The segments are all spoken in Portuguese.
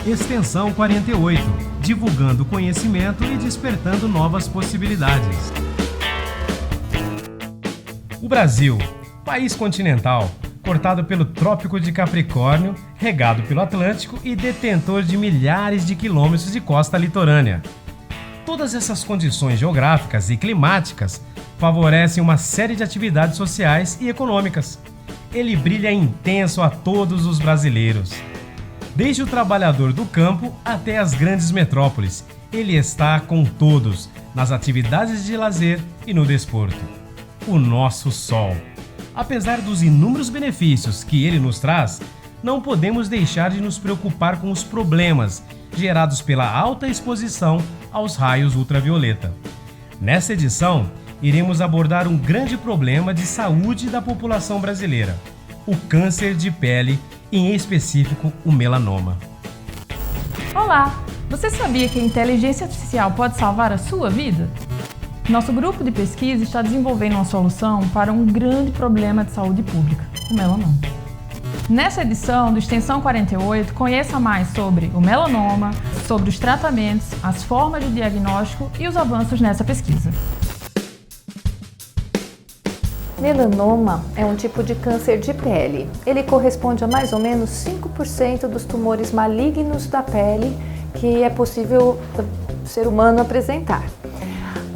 Extensão 48, divulgando conhecimento e despertando novas possibilidades. O Brasil, país continental, cortado pelo Trópico de Capricórnio, regado pelo Atlântico e detentor de milhares de quilômetros de costa litorânea. Todas essas condições geográficas e climáticas favorecem uma série de atividades sociais e econômicas. Ele brilha intenso a todos os brasileiros. Desde o trabalhador do campo até as grandes metrópoles, ele está com todos, nas atividades de lazer e no desporto. O nosso sol. Apesar dos inúmeros benefícios que ele nos traz, não podemos deixar de nos preocupar com os problemas gerados pela alta exposição aos raios ultravioleta. Nesta edição, iremos abordar um grande problema de saúde da população brasileira: o câncer de pele, em específico o melanoma. Olá! Você sabia que a inteligência artificial pode salvar a sua vida? Nosso grupo de pesquisa está desenvolvendo uma solução para um grande problema de saúde pública, o melanoma. Nessa edição do Extensão 48, conheça mais sobre o melanoma, sobre os tratamentos, as formas de diagnóstico e os avanços nessa pesquisa. Melanoma é um tipo de câncer de pele. Ele corresponde a mais ou menos 5% dos tumores malignos da pele que é possível o ser humano apresentar.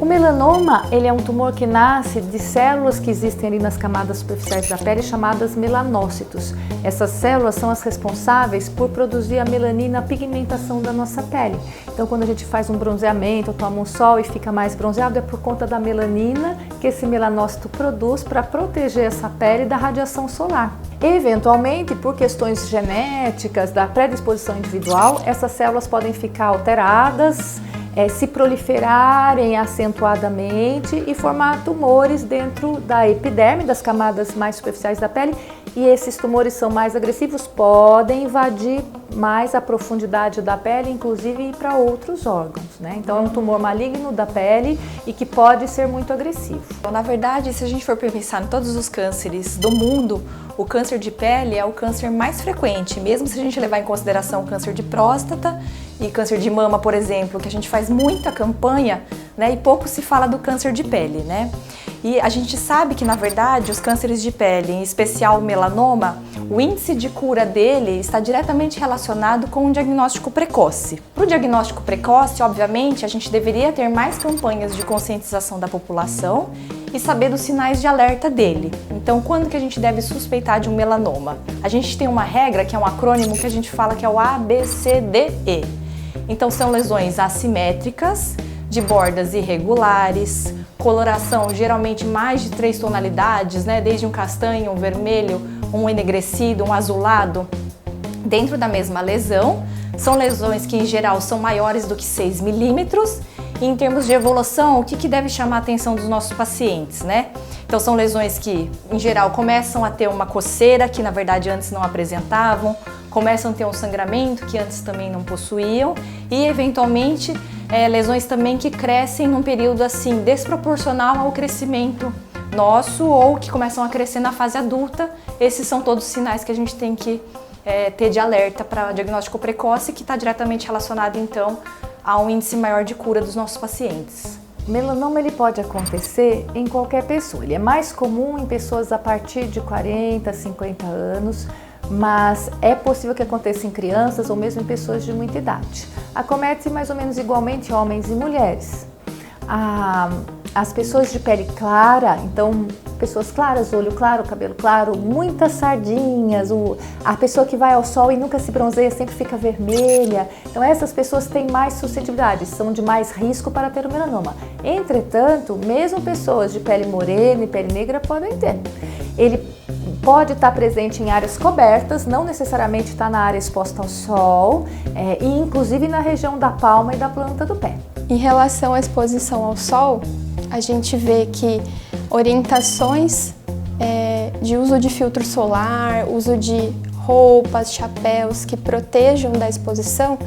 O melanoma, ele é um tumor que nasce de células que existem ali nas camadas superficiais da pele chamadas melanócitos. Essas células são as responsáveis por produzir a melanina, a pigmentação da nossa pele. Então, quando a gente faz um bronzeamento, toma um sol e fica mais bronzeado, é por conta da melanina que esse melanócito produz para proteger essa pele da radiação solar. Eventualmente, por questões genéticas, da predisposição individual, essas células podem ficar alteradas, se proliferarem acentuadamente e formar tumores dentro da epiderme, das camadas mais superficiais da pele, e esses tumores são mais agressivos, podem invadir mais a profundidade da pele, inclusive ir para outros órgãos, né? Então é um tumor maligno da pele e que pode ser muito agressivo. Então, na verdade, se a gente for pensar em todos os cânceres do mundo, o câncer de pele é o câncer mais frequente, mesmo se a gente levar em consideração o câncer de próstata e câncer de mama, por exemplo, que a gente faz muita campanha, né, e pouco se fala do câncer de pele, né? E a gente sabe que, na verdade, os cânceres de pele, em especial o melanoma, o índice de cura dele está diretamente relacionado com o diagnóstico precoce. Para o diagnóstico precoce, obviamente, a gente deveria ter mais campanhas de conscientização da população e saber dos sinais de alerta dele. Então, quando que a gente deve suspeitar de um melanoma? A gente tem uma regra, que é um acrônimo que a gente fala que é o ABCDE. Então, são lesões assimétricas, de bordas irregulares, coloração geralmente mais de 3 tonalidades, né? Desde um castanho, um vermelho, um enegrecido, um azulado, dentro da mesma lesão. São lesões que, em geral, são maiores do que 6 milímetros. E em termos de evolução, o que deve chamar a atenção dos nossos pacientes, né? Então, são lesões que, em geral, começam a ter uma coceira, que na verdade antes não apresentavam, começam a ter um sangramento, que antes também não possuíam, e eventualmente lesões também que crescem num período assim desproporcional ao crescimento nosso, ou que começam a crescer na fase adulta. Esses são todos sinais que a gente tem que ter de alerta para diagnóstico precoce, que está diretamente relacionado então a um índice maior de cura dos nossos pacientes. O melanoma, ele pode acontecer em qualquer pessoa. Ele é mais comum em pessoas a partir de 40, 50 anos, mas é possível que aconteça em crianças ou mesmo em pessoas de muita idade. Acomete mais ou menos igualmente homens e mulheres. As pessoas de pele clara, então pessoas claras, olho claro, cabelo claro, muitas sardinhas, a pessoa que vai ao sol e nunca se bronzeia sempre fica vermelha. Então essas pessoas têm mais suscetibilidade, são de mais risco para ter o melanoma. Entretanto, mesmo pessoas de pele morena e pele negra podem ter. Ele pode estar presente em áreas cobertas, não necessariamente está na área exposta ao sol, e inclusive na região da palma e da planta do pé. Em relação à exposição ao sol, a gente vê que orientações de uso de filtro solar, uso de roupas, chapéus que protejam da exposição,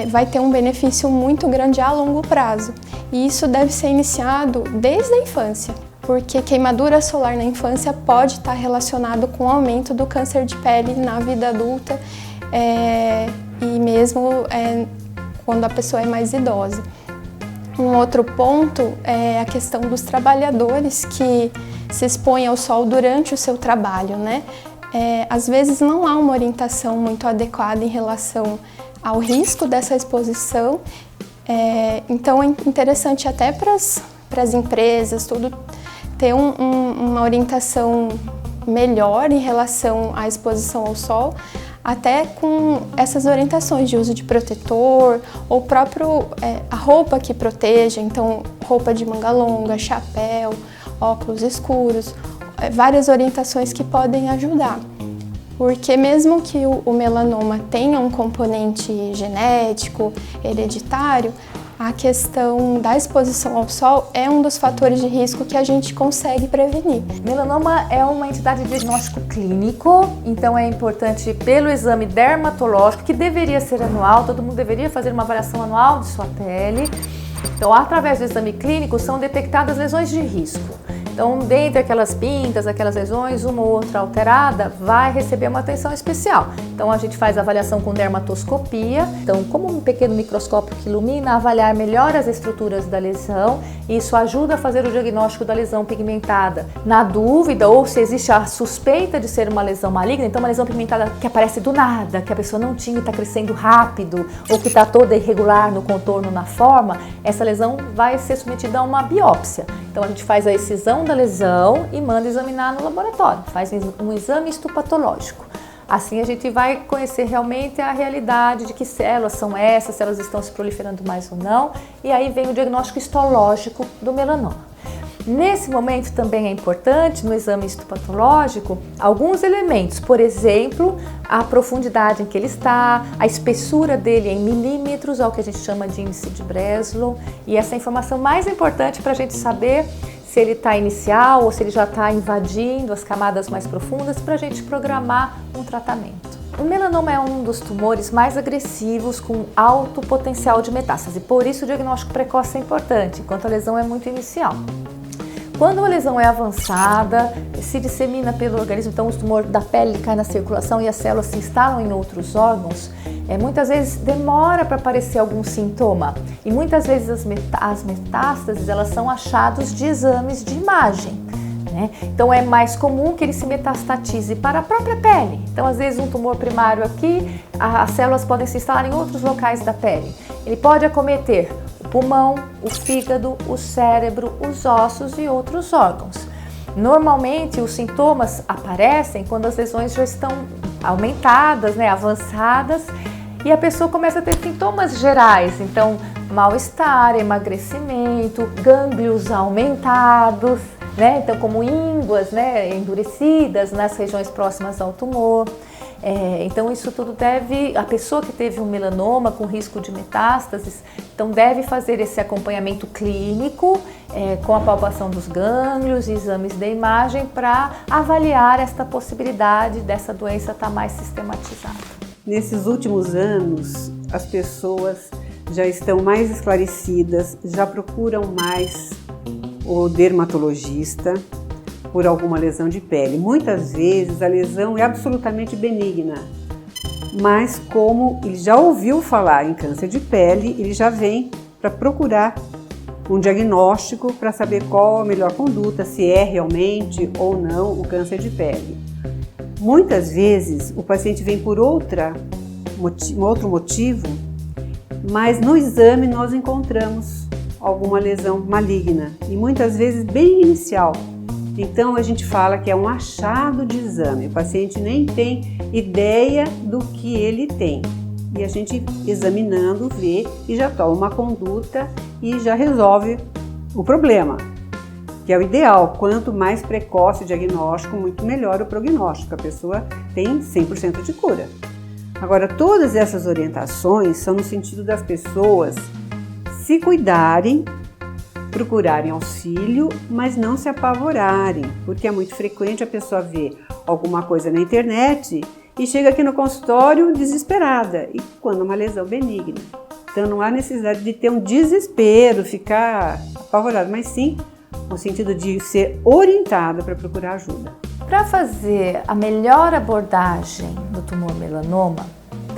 vai ter um benefício muito grande a longo prazo. E isso deve ser iniciado desde a infância, porque queimadura solar na infância pode estar relacionado com o aumento do câncer de pele na vida adulta, e mesmo quando a pessoa é mais idosa. Um outro ponto é a questão dos trabalhadores que se expõem ao sol durante o seu trabalho, né? Às vezes não há uma orientação muito adequada em relação ao risco dessa exposição, então é interessante até para as empresas tudo ter uma orientação melhor em relação à exposição ao sol, até com essas orientações de uso de protetor ou próprio a roupa que proteja, então roupa de manga longa, chapéu, óculos escuros, várias orientações que podem ajudar. Porque mesmo que o melanoma tenha um componente genético, hereditário, a questão da exposição ao sol é um dos fatores de risco que a gente consegue prevenir. Melanoma é uma entidade de diagnóstico clínico, então é importante pelo exame dermatológico, que deveria ser anual, todo mundo deveria fazer uma avaliação anual de sua pele. Então, através do exame clínico, são detectadas lesões de risco. Então, dentre aquelas pintas, aquelas lesões, uma ou outra alterada vai receber uma atenção especial. Então, a gente faz a avaliação com dermatoscopia. Então, como um pequeno microscópio que ilumina, avaliar melhor as estruturas da lesão. Isso ajuda a fazer o diagnóstico da lesão pigmentada. Na dúvida, ou se existe a suspeita de ser uma lesão maligna, então uma lesão pigmentada que aparece do nada, que a pessoa não tinha e está crescendo rápido, ou que está toda irregular no contorno, na forma, essa lesão vai ser submetida a uma biópsia. Então, a gente faz a excisão da lesão e manda examinar no laboratório, faz um exame histopatológico. Assim a gente vai conhecer realmente a realidade de que células são essas, se elas estão se proliferando mais ou não, e aí vem o diagnóstico histológico do melanoma. Nesse momento também é importante, no exame histopatológico, alguns elementos, por exemplo, a profundidade em que ele está, a espessura dele em milímetros, é o que a gente chama de índice de Breslow, e essa informação mais importante para a gente saber se ele está inicial ou se ele já está invadindo as camadas mais profundas para a gente programar um tratamento. O melanoma é um dos tumores mais agressivos com alto potencial de metástase, por isso o diagnóstico precoce é importante, enquanto a lesão é muito inicial. Quando a lesão é avançada, se dissemina pelo organismo, então o tumor da pele cai na circulação e as células se instalam em outros órgãos, muitas vezes demora para aparecer algum sintoma e muitas vezes as metástases elas são achados de exames de imagem. Então é mais comum que ele se metastatize para a própria pele. Então às vezes um tumor primário aqui, as células podem se instalar em outros locais da pele. Ele pode acometer o pulmão, o fígado, o cérebro, os ossos e outros órgãos. Normalmente os sintomas aparecem quando as lesões já estão aumentadas, avançadas, e a pessoa começa a ter sintomas gerais, então mal-estar, emagrecimento, gânglios aumentados, então como ínguas endurecidas nas regiões próximas ao tumor. Então isso tudo a pessoa que teve um melanoma com risco de metástases, então deve fazer esse acompanhamento clínico com a palpação dos gânglios e exames de imagem para avaliar esta possibilidade dessa doença estar mais sistematizada. Nesses últimos anos, as pessoas já estão mais esclarecidas, já procuram mais o dermatologista por alguma lesão de pele. Muitas vezes a lesão é absolutamente benigna, mas como ele já ouviu falar em câncer de pele, ele já vem para procurar um diagnóstico para saber qual a melhor conduta, se é realmente ou não o câncer de pele. Muitas vezes o paciente vem por outro motivo, mas no exame nós encontramos alguma lesão maligna e muitas vezes bem inicial. Então a gente fala que é um achado de exame, o paciente nem tem ideia do que ele tem. E a gente examinando vê e já toma uma conduta e já resolve o problema, que é o ideal. Quanto mais precoce o diagnóstico, muito melhor o prognóstico, a pessoa tem 100% de cura. Agora, todas essas orientações são no sentido das pessoas se cuidarem, procurarem auxílio, mas não se apavorarem, porque é muito frequente a pessoa ver alguma coisa na internet e chega aqui no consultório desesperada, e quando é uma lesão benigna. Então não há necessidade de ter um desespero, ficar apavorado, mas sim no sentido de ser orientado para procurar ajuda. Para fazer a melhor abordagem do tumor melanoma,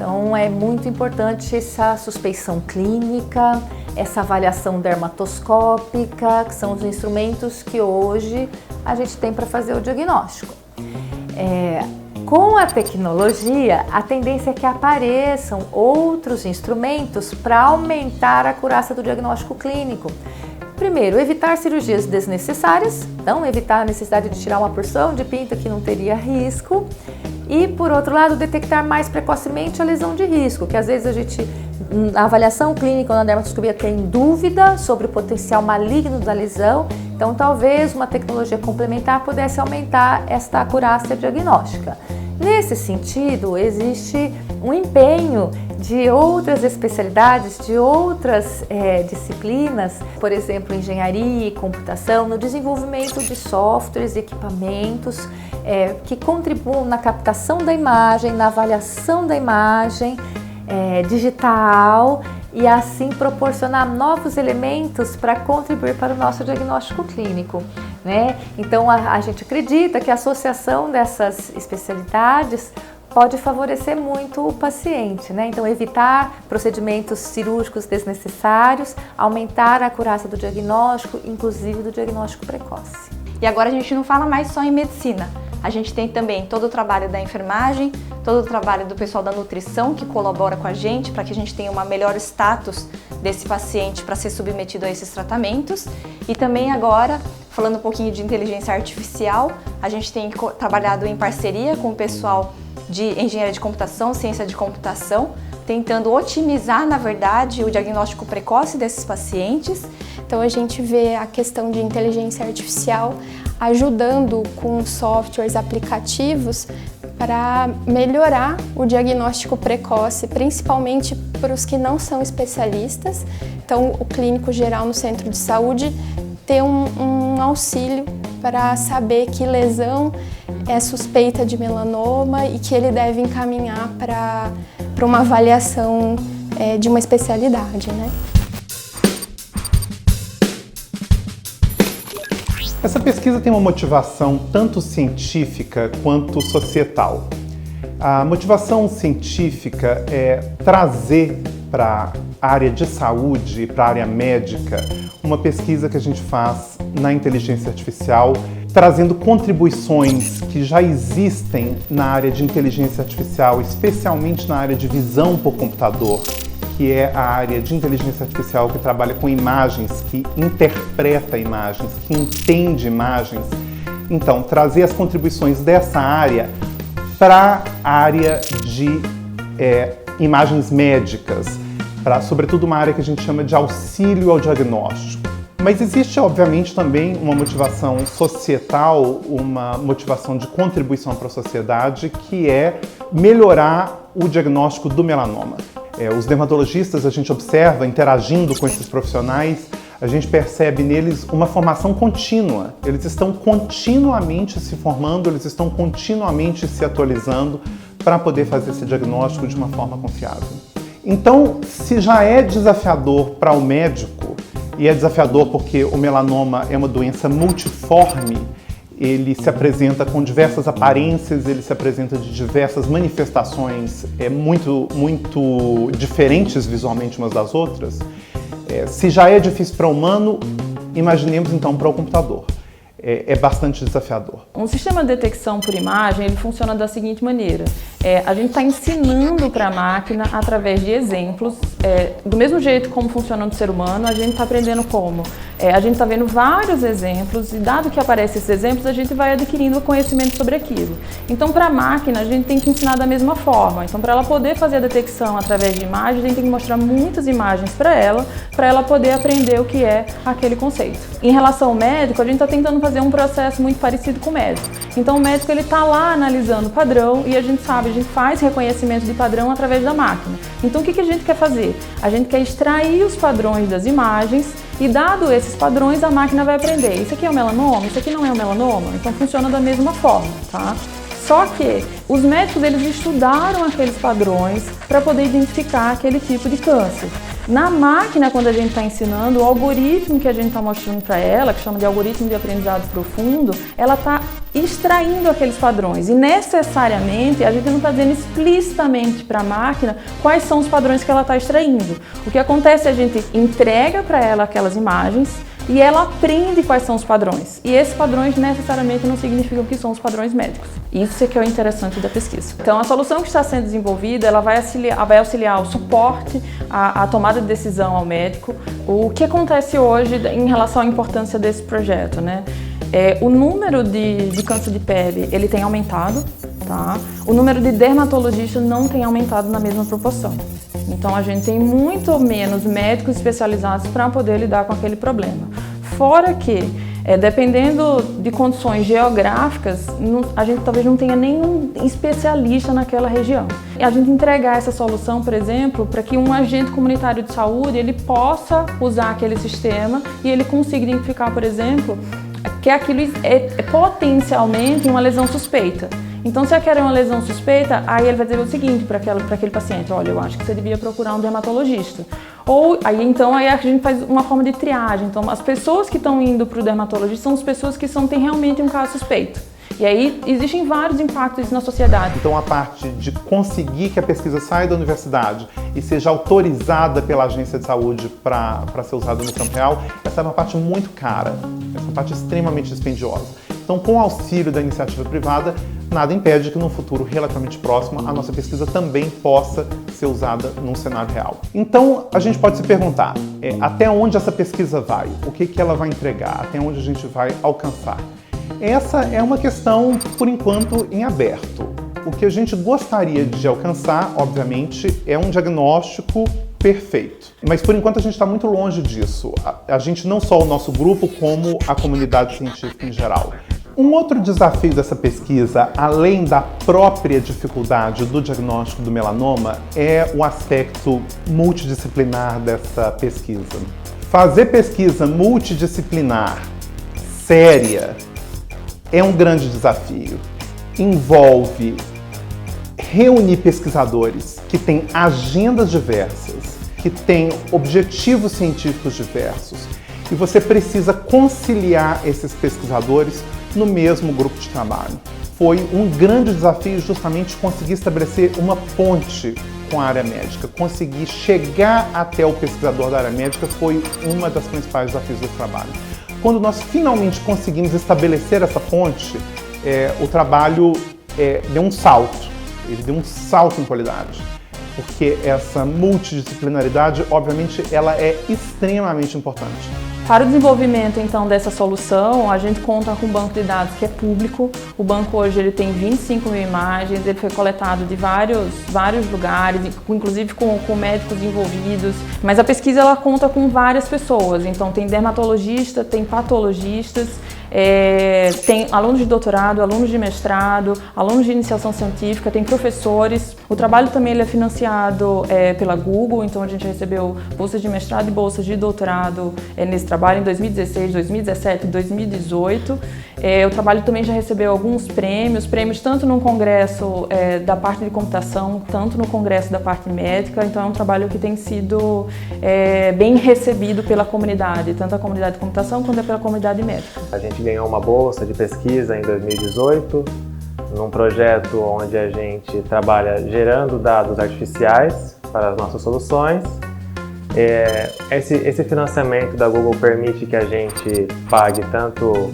Então é muito importante essa suspeição clínica, essa avaliação dermatoscópica, que são os instrumentos que hoje a gente tem para fazer o diagnóstico. Com a tecnologia, a tendência é que apareçam outros instrumentos para aumentar a acurácia do diagnóstico clínico. Primeiro, evitar cirurgias desnecessárias, então evitar a necessidade de tirar uma porção de pinta que não teria risco. E, por outro lado, detectar mais precocemente a lesão de risco, que às vezes a gente, na avaliação clínica ou na dermatoscopia, tem dúvida sobre o potencial maligno da lesão. Então, talvez uma tecnologia complementar pudesse aumentar esta acurácia diagnóstica. Nesse sentido, existe um empenho de outras especialidades, de outras disciplinas, por exemplo, engenharia e computação, no desenvolvimento de softwares e equipamentos que contribuam na captação da imagem, na avaliação da imagem digital e assim proporcionar novos elementos para contribuir para o nosso diagnóstico clínico, né? Então a gente acredita que a associação dessas especialidades pode favorecer muito o paciente, né? Então evitar procedimentos cirúrgicos desnecessários, aumentar a acurácia do diagnóstico, inclusive do diagnóstico precoce. E agora a gente não fala mais só em medicina. A gente tem também todo o trabalho da enfermagem, todo o trabalho do pessoal da nutrição que colabora com a gente para que a gente tenha uma melhor status desse paciente para ser submetido a esses tratamentos. E também agora, falando um pouquinho de inteligência artificial, a gente tem trabalhado em parceria com o pessoal de engenharia de computação, ciência de computação, tentando otimizar, na verdade, o diagnóstico precoce desses pacientes. Então a gente vê a questão de inteligência artificial ajudando com softwares, aplicativos para melhorar o diagnóstico precoce, principalmente para os que não são especialistas. Então o clínico geral no centro de saúde ter um auxílio para saber que lesão é suspeita de melanoma e que ele deve encaminhar para uma avaliação de uma especialidade, né? Essa pesquisa tem uma motivação tanto científica quanto societal. A motivação científica é trazer para a área de saúde, para a área médica, uma pesquisa que a gente faz na inteligência artificial, trazendo contribuições que já existem na área de inteligência artificial, especialmente na área de visão por computador, que é a área de inteligência artificial que trabalha com imagens, que interpreta imagens, que entende imagens. Então, trazer as contribuições dessa área para a área de imagens médicas, para, sobretudo, uma área que a gente chama de auxílio ao diagnóstico. Mas existe, obviamente, também uma motivação societal, uma motivação de contribuição para a sociedade, que é melhorar o diagnóstico do melanoma. Os dermatologistas, a gente observa, interagindo com esses profissionais, a gente percebe neles uma formação contínua. Eles estão continuamente se formando, eles estão continuamente se atualizando para poder fazer esse diagnóstico de uma forma confiável. Então, se já é desafiador para o médico, e é desafiador porque o melanoma é uma doença multiforme, ele se apresenta com diversas aparências, ele se apresenta de diversas manifestações muito diferentes visualmente umas das outras. Se já é difícil para o humano, imaginemos então para o computador. É bastante desafiador. Um sistema de detecção por imagem, ele funciona da seguinte maneira. A gente está ensinando para a máquina através de exemplos, do mesmo jeito como funciona no ser humano, a gente está aprendendo como. A gente está vendo vários exemplos e dado que aparecem esses exemplos, a gente vai adquirindo conhecimento sobre aquilo. Então, para a máquina, a gente tem que ensinar da mesma forma. Então, para ela poder fazer a detecção através de imagens, a gente tem que mostrar muitas imagens para ela poder aprender o que é aquele conceito. Em relação ao médico, a gente está tentando fazer um processo muito parecido com o médico. Então, o médico ele está lá analisando o padrão e a gente sabe, a gente faz reconhecimento de padrão através da máquina. Então, o que a gente quer fazer? A gente quer extrair os padrões das imagens e, dado esses padrões, a máquina vai aprender. Isso aqui é o melanoma? Isso aqui não é o melanoma? Então, funciona da mesma forma, tá? Só que os médicos, eles estudaram aqueles padrões para poder identificar aquele tipo de câncer. Na máquina, quando a gente está ensinando, o algoritmo que a gente está mostrando para ela, que chama de algoritmo de aprendizado profundo, ela está extraindo aqueles padrões. E necessariamente, a gente não está dizendo explicitamente para a máquina quais são os padrões que ela está extraindo. O que acontece é a gente entrega para ela aquelas imagens e ela aprende quais são os padrões. E esses padrões necessariamente não significam que são os padrões médicos. Isso é que é o interessante da pesquisa. Então, a solução que está sendo desenvolvida, ela vai auxiliar o suporte, a tomada de decisão ao médico. O que acontece hoje em relação à importância desse projeto, né? O número de câncer de pele, ele tem aumentado, tá? O número de dermatologistas não tem aumentado na mesma proporção. Então, a gente tem muito menos médicos especializados para poder lidar com aquele problema. Fora que, dependendo de condições geográficas, a gente talvez não tenha nenhum especialista naquela região. E a gente entregar essa solução, por exemplo, para que um agente comunitário de saúde ele possa usar aquele sistema e ele consiga identificar, por exemplo, que aquilo é potencialmente uma lesão suspeita. Então, se aquela é uma lesão suspeita, aí ele vai dizer o seguinte para aquele paciente: olha, eu acho que você devia procurar um dermatologista. Ou aí a gente faz uma forma de triagem. Então, as pessoas que estão indo para o dermatologista são as pessoas que têm realmente um caso suspeito. E aí existem vários impactos na sociedade. Então, a parte de conseguir que a pesquisa saia da universidade e seja autorizada pela agência de saúde para ser usada no campo real, essa é uma parte muito cara, essa é uma parte extremamente dispendiosa. Então, com o auxílio da iniciativa privada, nada impede que no futuro relativamente próximo a nossa pesquisa também possa ser usada num cenário real. Então, a gente pode se perguntar, até onde essa pesquisa vai? O que ela vai entregar? Até onde a gente vai alcançar? Essa é uma questão, por enquanto, em aberto. O que a gente gostaria de alcançar, obviamente, é um diagnóstico perfeito. Mas, por enquanto, a gente está muito longe disso. A gente, não só o nosso grupo, como a comunidade científica em geral. Um outro desafio dessa pesquisa, além da própria dificuldade do diagnóstico do melanoma, é o aspecto multidisciplinar dessa pesquisa. Fazer pesquisa multidisciplinar, séria, é um grande desafio. Envolve reunir pesquisadores que têm agendas diversas, que têm objetivos científicos diversos, e você precisa conciliar esses pesquisadores no mesmo grupo de trabalho. Foi um grande desafio justamente conseguir estabelecer uma ponte com a área médica. Conseguir chegar até o pesquisador da área médica foi uma das principais desafios desse trabalho. Quando nós finalmente conseguimos estabelecer essa ponte, o trabalho deu um salto. Ele deu um salto em qualidade. Porque essa multidisciplinaridade, obviamente, ela é extremamente importante. Para o desenvolvimento, então, dessa solução, a gente conta com um banco de dados que é público. O banco hoje ele tem 25 mil imagens, ele foi coletado de vários lugares, inclusive com médicos envolvidos. Mas a pesquisa ela conta com várias pessoas, então tem dermatologista, tem patologistas, tem alunos de doutorado, alunos de mestrado, alunos de iniciação científica, tem professores. O trabalho também ele é financiado pela Google, então a gente recebeu bolsas de mestrado e bolsas de doutorado nesse trabalho em 2016, 2017 e 2018. O trabalho também já recebeu alguns prêmios tanto no congresso da parte de computação, tanto no congresso da parte médica. Então é um trabalho que tem sido bem recebido pela comunidade, tanto a comunidade de computação quanto pela comunidade médica. A gente ganhou uma bolsa de pesquisa em 2018, num projeto onde a gente trabalha gerando dados artificiais para as nossas soluções. Esse financiamento da Google permite que a gente pague tanto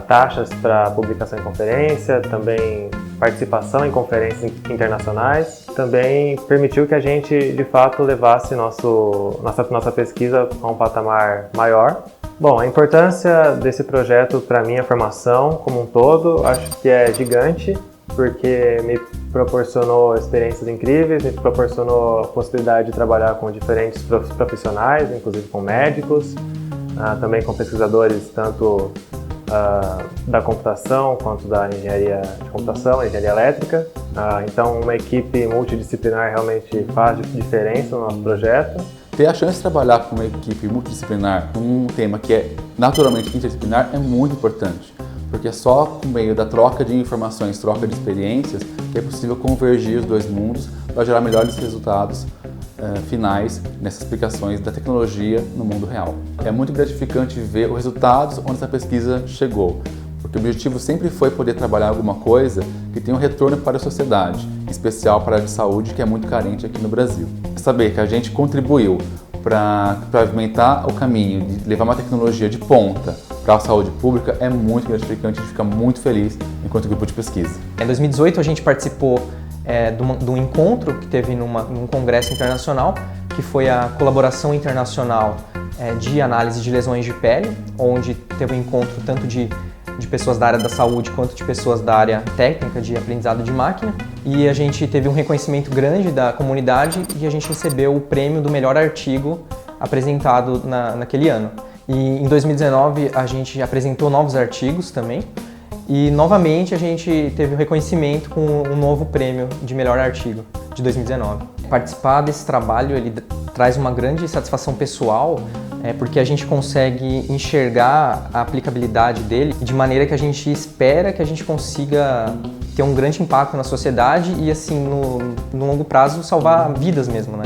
taxas para publicação em conferência, também participação em conferências internacionais. Também permitiu que a gente, de fato, levasse nossa pesquisa a um patamar maior. Bom, a importância desse projeto para a minha formação como um todo, acho que é gigante, porque me proporcionou experiências incríveis, me proporcionou a possibilidade de trabalhar com diferentes profissionais, inclusive com médicos, também com pesquisadores tanto da computação quanto da engenharia de computação, engenharia elétrica. Então, uma equipe multidisciplinar realmente faz diferença no nosso projeto. Ter a chance de trabalhar com uma equipe multidisciplinar num tema que é naturalmente interdisciplinar é muito importante, porque é só por meio da troca de informações, troca de experiências, que é possível convergir os dois mundos para gerar melhores resultados finais nessas aplicações da tecnologia no mundo real. É muito gratificante ver os resultados onde essa pesquisa chegou, porque o objetivo sempre foi poder trabalhar alguma coisa que tenha um retorno para a sociedade, em especial para a área de saúde, que é muito carente aqui no Brasil. Saber que a gente contribuiu para pavimentar o caminho de levar uma tecnologia de ponta para a saúde pública é muito gratificante, a gente fica muito feliz enquanto grupo de pesquisa. Em 2018 a gente participou de um encontro que teve num congresso internacional, que foi a colaboração internacional de análise de lesões de pele, onde teve um encontro tanto de pessoas da área da saúde quanto de pessoas da área técnica de aprendizado de máquina, e a gente teve um reconhecimento grande da comunidade e a gente recebeu o prêmio do melhor artigo apresentado naquele ano. E em 2019 a gente apresentou novos artigos também e novamente a gente teve o reconhecimento com um novo prêmio de melhor artigo de 2019. Participar desse trabalho ele traz uma grande satisfação pessoal, porque a gente consegue enxergar a aplicabilidade dele de maneira que a gente espera que a gente consiga ter um grande impacto na sociedade e, assim, no longo prazo, salvar vidas mesmo, né?